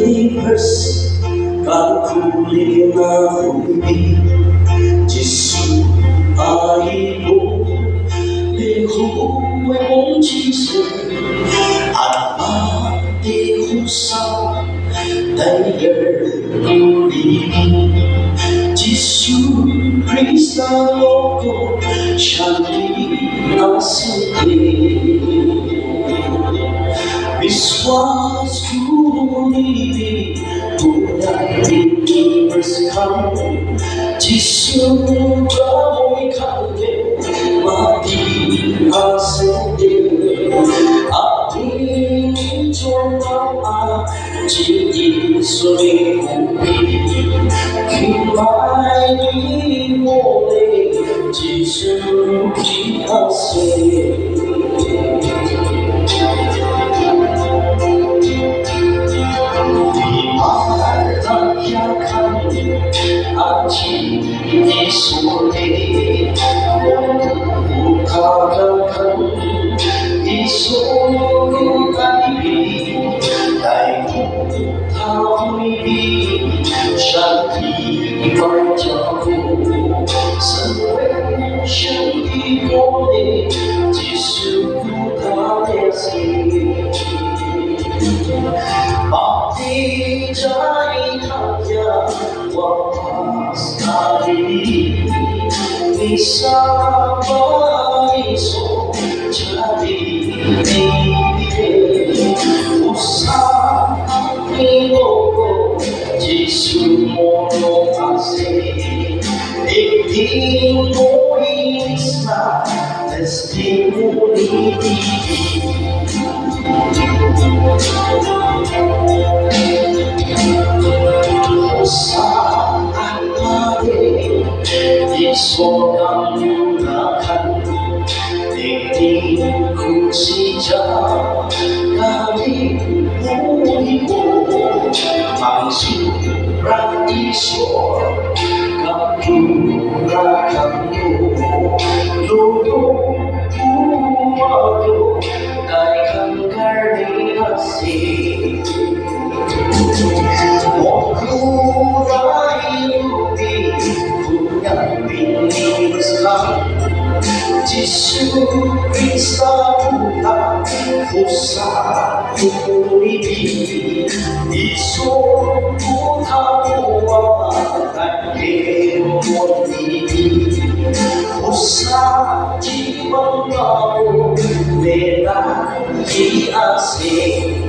universe calculé na huli Giêsu ai bố để hú em muốn chi sẻ anh ba để hú sao đây giờ đi Giêsu Christa loco shanti asite विश्वास टूटी पूरा universe come जिसु प्रभु खाते माटी आसते अपनी चोटा जिंदगी सोने कुपी खिलाई मोले जिसु की आसे Isole, Ukarakan, Isole kaibi, Daiku tawibi, Shanti parjaku, Sanwe shanti kone, Jisu taresi. Bhakti jai kaya wapas kali Nisa baiso jadi Usaha logo Jisu mono ase Ekdimo isna testimoni Isodang mulakan Dingdingku sejak kali mulimu Mangsura isor Kapurakanmu Lulung kumado Daikan karni asih Mokurai lupi Punya universe lang Jisu Krista Tuhan Usaha tulibi Iso Tuhawa Kakemo Nibi Usaha Jiwang Mau Mera Hiase